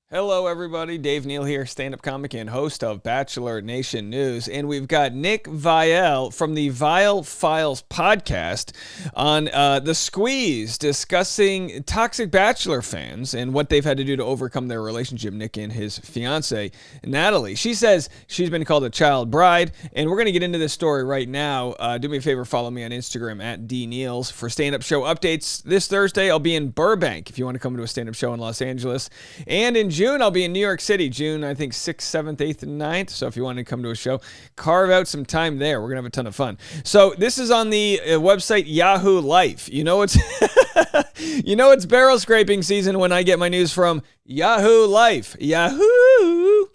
Hello, everybody. Dave Neal here, stand-up comic and host of Bachelor Nation News. And we've got Nick Viall from the Viall Files podcast on The Squeeze, discussing toxic Bachelor fans and what they've had to do to overcome their relationship, Nick and his fiance, Natalie. She says she's been called a child bride, and we're going to get into this story right now. Do me a favor, follow me on Instagram at DNeals for stand-up show updates. This Thursday, I'll be in Burbank if you want to come to a stand-up show in Los Angeles. And in June, I'll be in New York City, June, I think, 6th, 7th, 8th, and 9th. So if you want to come to a show, carve out some time there. We're going to have a ton of fun. So this is on the website Yahoo Life. You know it's barrel scraping season when I get my news from Yahoo Life. Yahoo!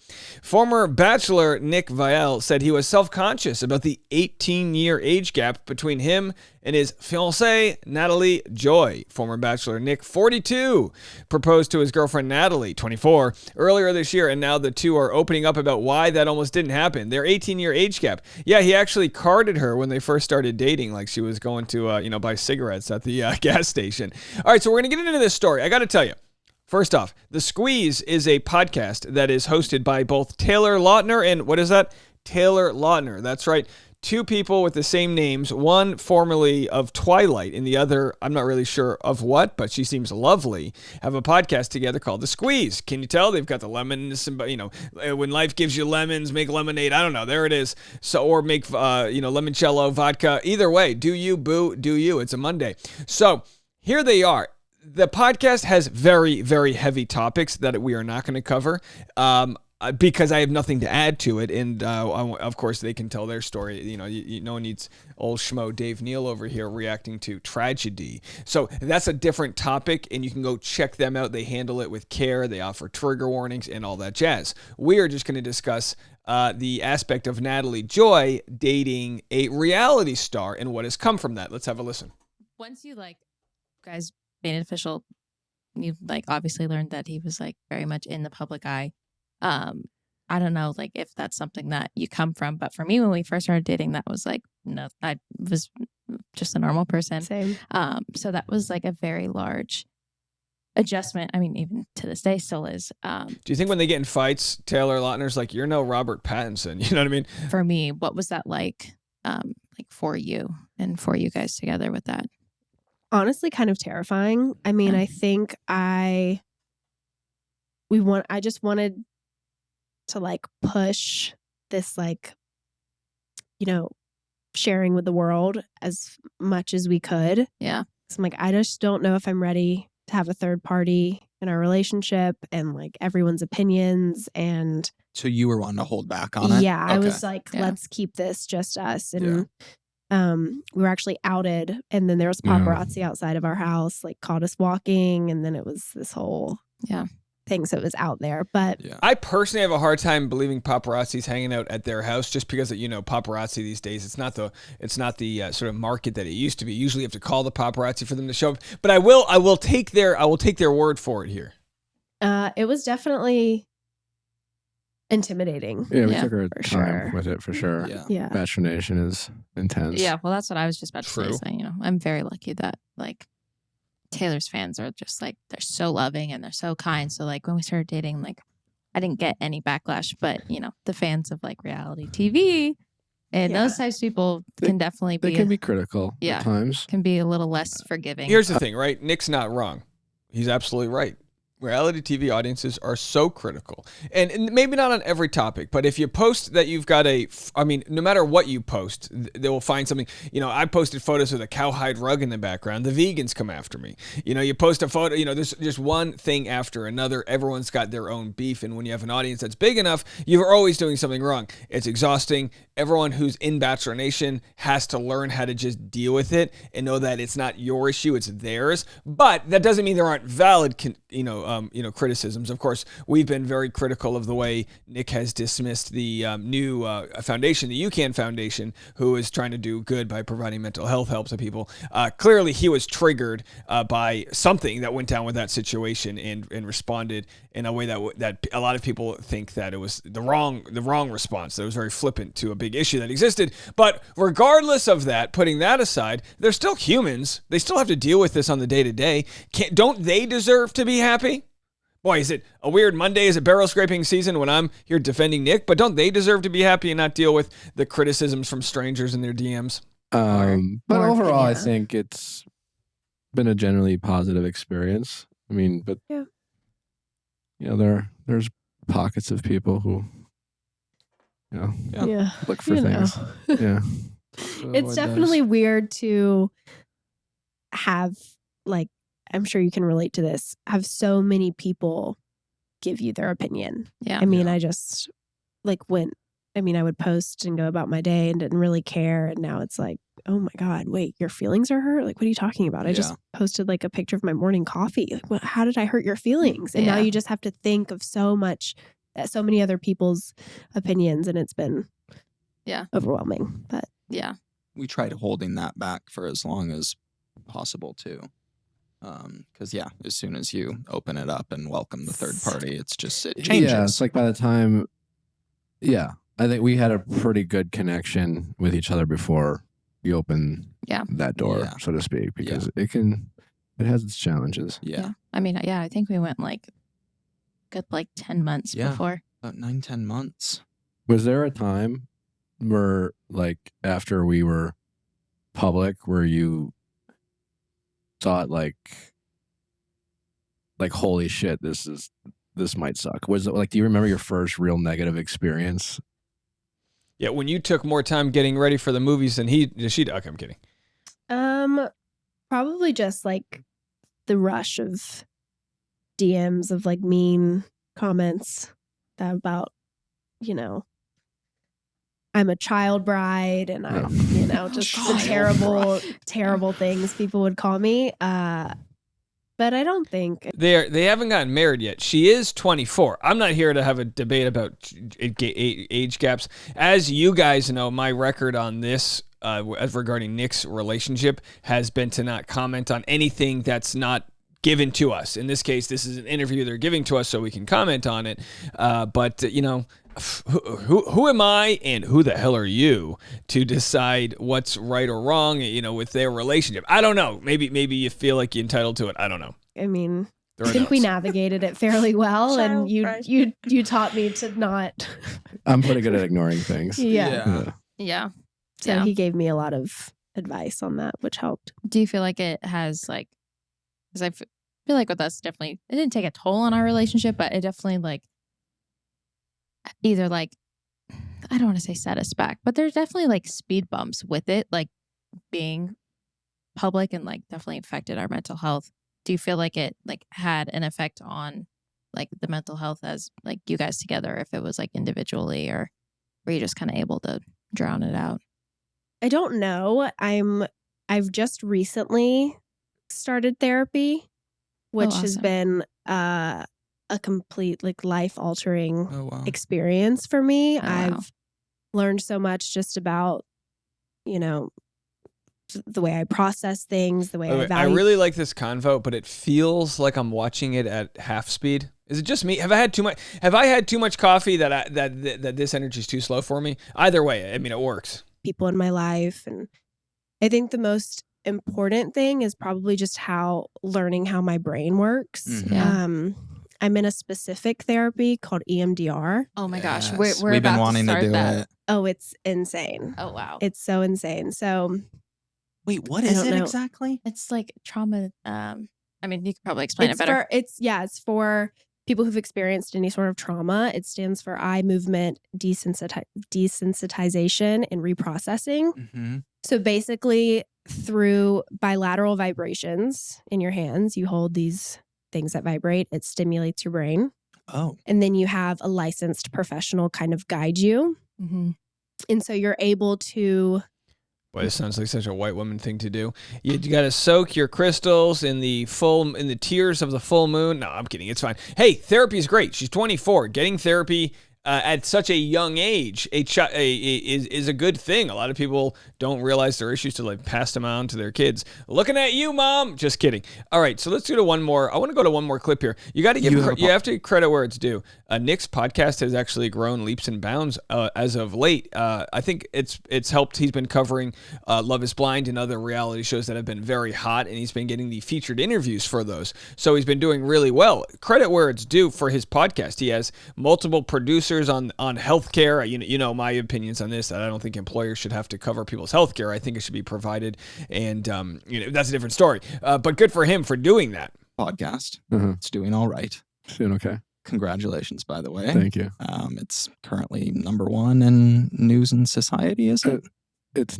Former Bachelor Nick Viall said he was self-conscious about the 18-year age gap between him and his fiancée, Natalie Joy. Former Bachelor Nick, 42, proposed to his girlfriend Natalie, 24, earlier this year, and now the two are opening up about why that almost didn't happen. Their 18-year age gap. Yeah, he actually carded her when they first started dating, like she was going to, buy cigarettes at the gas station. All right, so we're going to get into this story. I got to tell you. First off, The Squeeze is a podcast that is hosted by both Taylor Lautner and, what is that? Taylor Lautner. That's right. Two people with the same names, one formerly of Twilight and the other, I'm not really sure of what, but she seems lovely, have a podcast together called The Squeeze. Can you tell? They've got the lemons, when life gives you lemons, make lemonade. I don't know. There it is. So, or make, limoncello, vodka. Either way, do you, boo, do you. It's a Monday. So here they are. The podcast has very, very heavy topics that we are not going to cover because I have nothing to add to it. And, of course, they can tell their story. No one needs old schmo Dave Neal over here reacting to tragedy. So that's a different topic, and you can go check them out. They handle it with care. They offer trigger warnings and all that jazz. We are just going to discuss the aspect of Natalie Joy dating a reality star and what has come from that. Let's have a listen. Once you, guys made it official, you obviously learned that he was very much in the public eye. I don't know if that's something that you come from, but for me, when we first started dating, that was no, I was just a normal person. Same. So that was a very large adjustment. I mean, even to this day still is. Do you think when they get in fights, Taylor Lautner's you're no Robert Pattinson? You know what I mean? For me, what was that like for you and for you guys together with that? Honestly, kind of terrifying. I mean, I think I just wanted to push this sharing with the world as much as we could. Yeah. So I'm I just don't know if I'm ready to have a third party in our relationship and everyone's opinions. And so you were wanting to hold back on it? Yeah, okay. I was let's keep this just us. And we were actually outed, and then there was paparazzi outside of our house, caught us walking, and then it was this whole thing. So it was out there. But I personally have a hard time believing paparazzi's hanging out at their house, just because paparazzi these days, it's not the sort of market that it used to be. Usually you have to call the paparazzi for them to show up. But I will take their word for it here. It was definitely intimidating. Yeah, we took our time sure. with it for sure. Yeah. Bachelor Nation is intense. Yeah, well, that's what I was just about to True. say. So, I'm very lucky that Taylor's fans are just they're so loving and they're so kind. So when we started dating, I didn't get any backlash, but the fans of reality TV and those types of people can definitely be. They can be critical at times. Can be a little less forgiving. Here's the thing, right? Nick's not wrong. He's absolutely right. Reality TV audiences are so critical. And maybe not on every topic, but if you post that you've got no matter what you post, they will find something. I posted photos with a cowhide rug in the background. The vegans come after me. You post a photo, there's just one thing after another. Everyone's got their own beef. And when you have an audience that's big enough, you're always doing something wrong. It's exhausting. Everyone who's in Bachelor Nation has to learn how to just deal with it and know that it's not your issue, it's theirs. But that doesn't mean there aren't valid, criticisms. Of course, we've been very critical of the way Nick has dismissed the new foundation, the UCAN Foundation, who is trying to do good by providing mental health help to people. Clearly, he was triggered by something that went down with that situation and responded in a way that a lot of people think that it was the wrong response. That was very flippant to a big issue that existed. But regardless of that, putting that aside, they're still humans. They still have to deal with this on the day-to-day. Don't they deserve to be happy? Boy, is it a weird Monday? Is it barrel scraping season when I'm here defending Nick? But don't they deserve to be happy and not deal with the criticisms from strangers in their DMs? But overall, I think it's been a generally positive experience. I mean, but there's pockets of people who, look for things. Yeah, it's definitely weird to have, like, I'm sure you can relate to this, have so many people give you their opinion. Yeah. I mean, I just I would post and go about my day and didn't really care. And now it's like, oh my God, wait, your feelings are hurt? Like, what are you talking about? I just posted like a picture of my morning coffee. Like, how did I hurt your feelings? And now you just have to think of so many other people's opinions. And it's been overwhelming. But we tried holding that back for as long as possible too. Because as soon as you open it up and welcome the third party, it changes. Yeah, it's like by the time, I think we had a pretty good connection with each other before we opened that door, so to speak, because it has its challenges. Yeah. I mean, I think we went good 10 months before. About 9-10 months. Was there a time where, like, after we were public, where you thought like holy shit, this might suck? Was it like, do you remember your first real negative experience? Yeah, when you took more time getting ready for the movies than she did. Okay, I'm kidding. Probably just like the rush of DMs of like mean comments about, I'm a child bride and I'm, just the terrible things people would call me. But I don't think they haven't gotten married yet. She is 24. I'm not here to have a debate about age gaps. As you guys know, my record on this regarding Nick's relationship has been to not comment on anything that's not given to us. In this case, this is an interview they're giving to us so we can comment on it. But who am I and who the hell are you to decide what's right or wrong, with their relationship? I don't know. Maybe you feel like you're entitled to it. I don't know. I mean, I think we navigated it fairly well, and you taught me to not. I'm pretty good at ignoring things. Yeah. So he gave me a lot of advice on that, which helped. Do you feel like it has because I feel like with us, definitely, it didn't take a toll on our relationship, but it definitely either I don't want to say set us back, but there's definitely speed bumps with it, being public, and definitely affected our mental health. Do you feel like it had an effect on the mental health as you guys together, if it was individually, or were you just kind of able to drown it out? I don't know. I've just recently started therapy, which has been a complete life altering experience for me. I've learned so much just about the way I process things, the way I value. I really like this convo, but it feels like I'm watching it at half speed. Is it just me? Have I had too much coffee that this energy is too slow for me? Either way, I mean, it works. People in my life, and I think the most important thing is probably just learning how my brain works. Mm-hmm. Yeah. I'm in a specific therapy called EMDR. Oh my gosh, Yes. we're We've been about wanting to to start do that. it. Oh, it's insane. Oh wow, it's so insane. So, wait, what is it exactly? it's trauma. I mean, you could probably explain it better. It's for people who've experienced any sort of trauma. It stands for eye movement desensitization and reprocessing. Mm-hmm. So basically, through bilateral vibrations in your hands, you hold these things that vibrate. It stimulates your brain. Oh. And then you have a licensed professional kind of guide you. Mm-hmm. And so you're able to... Boy, this sounds like such a white woman thing to do. You got to soak your crystals in the tears of the full moon. No, I'm kidding. It's fine. Hey, therapy is great. She's 24. Getting therapy, at such a young age is a good thing. A lot of people don't realize their issues till they pass them on to their kids. Looking at you, Mom. Just kidding. All right, so let's go to one more. I want to go to one more clip here. You got to give you have to give credit where it's due. Nick's podcast has actually grown leaps and bounds as of late. I think it's helped. He's been covering Love is Blind and other reality shows that have been very hot, and he's been getting the featured interviews for those. So he's been doing really well. Credit where it's due for his podcast. He has multiple producers on healthcare. You know my opinions on this. That I don't think employers should have to cover people's healthcare. I think it should be provided, and that's a different story. But good for him for doing that. Podcast. Mm-hmm. It's doing all right. It's doing okay. Congratulations, by the way. Thank you. It's currently #1 in news and society, is it? It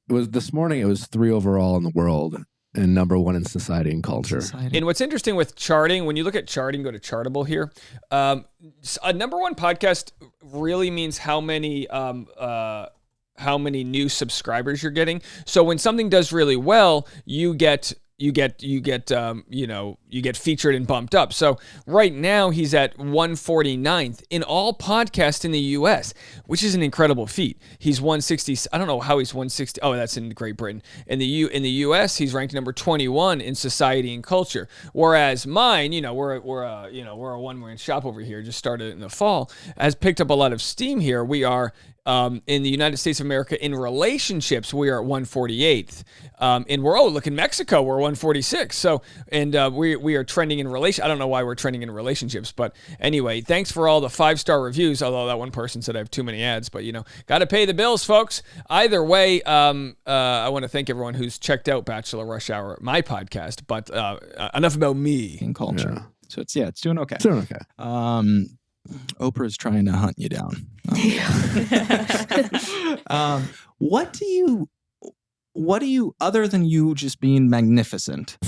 was this morning. It was 3 overall in the world. And #1 in society and culture. And what's interesting with charting, when you look at charting, go to Chartable here. A #1 podcast really means how many new subscribers you're getting. So when something does really well, you get featured and bumped up. So right now he's at 149th in all podcasts in the U.S., which is an incredible feat. He's 160. I don't know how he's 160. Oh, that's in Great Britain. In the U.S., he's ranked number 21 in society and culture. Whereas mine, we're a one-man shop over here. Just started in the fall. Has picked up a lot of steam here. We are. In the United States of America, in relationships, we are at 148th. Look in Mexico, we're 146. So, and we are trending in relation. I don't know why we're trending in relationships, but anyway, thanks for all the 5-star reviews. Although that one person said I have too many ads, but got to pay the bills, folks. Either way, I want to thank everyone who's checked out Bachelor Rush Hour, my podcast. But enough about me and culture. Yeah. So it's doing okay. It's doing okay. Oprah's trying to hunt you down. What do you, other than you just being magnificent,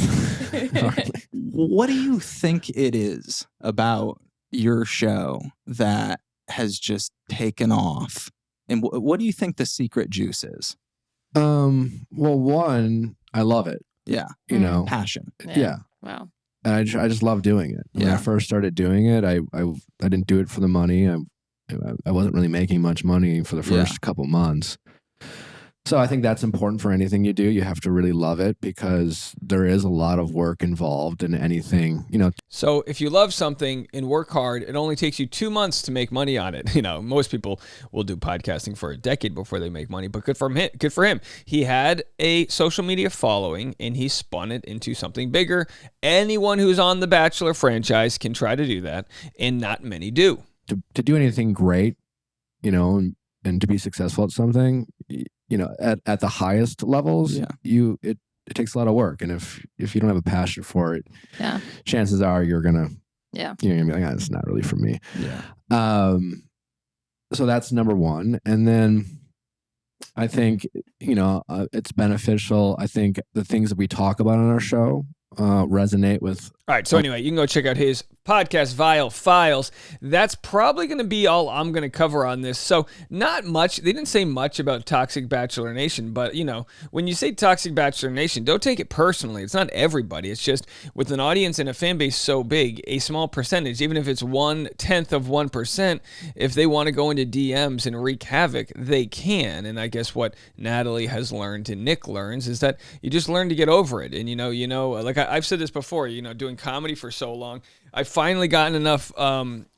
what do you think it is about your show that has just taken off? And what do you think the secret juice is? Well, one, I love it. Yeah. Passion. Yeah. Wow. And I just love doing it. When I first started doing it, I didn't do it for the money. I wasn't really making much money for the first couple months. So I think that's important for anything you do. You have to really love it because there is a lot of work involved in anything, So if you love something and work hard, it only takes you 2 months to make money on it. Most people will do podcasting for a decade before they make money, but good for him. He had a social media following and he spun it into something bigger. Anyone who's on the Bachelor franchise can try to do that, and not many do. To do anything great, and to be successful at something, at the highest levels, it takes a lot of work. And if you don't have a passion for it, chances are you're gonna be like, it's not really for me. Yeah. So that's #1. And then I think, it's beneficial. I think the things that we talk about on our show resonate with. All right. So anyway, you can go check out his podcast, Viall Files. That's probably going to be all I'm going to cover on this. So not much. They didn't say much about Toxic Bachelor Nation, but when you say Toxic Bachelor Nation, don't take it personally. It's not everybody. It's just with an audience and a fan base so big, a small percentage, even if it's 1/10 of 1%, if they want to go into DMs and wreak havoc, they can. And I guess what Natalie has learned and Nick learns is that you just learn to get over it. And like I've said this before, doing comedy for so long, I've finally gotten enough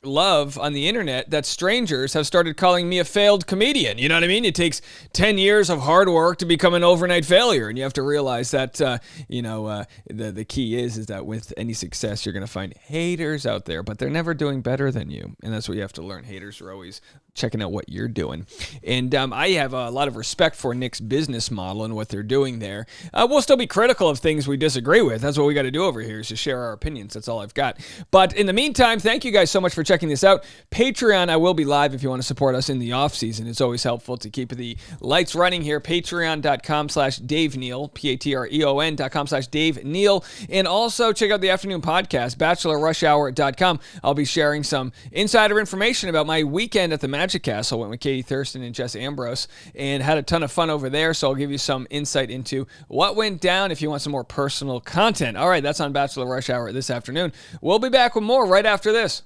love on the internet that strangers have started calling me a failed comedian. You know what I mean? It takes 10 years of hard work to become an overnight failure. And you have to realize that, the key is that with any success, you're going to find haters out there, but they're never doing better than you. And that's what you have to learn. Haters are always checking out what you're doing. And I have a lot of respect for Nick's business model and what they're doing there. We'll still be critical of things we disagree with. That's what we got to do over here, is to share our opinions. That's all I've got. But in the meantime, thank you guys so much for checking this out. Patreon, I will be live if you want to support us in the off season. It's always helpful to keep the lights running here. Patreon.com/Dave Neal, Patreon.com/Dave Neal. And also check out the afternoon podcast, BachelorRushHour.com. I'll be sharing some insider information about my weekend at the Magic Castle. Went with Katie Thurston and Jess Ambrose and had a ton of fun over there. So I'll give you some insight into what went down if you want some more personal content. All right, that's on Bachelor Rush Hour this afternoon. We'll be back with more right after this.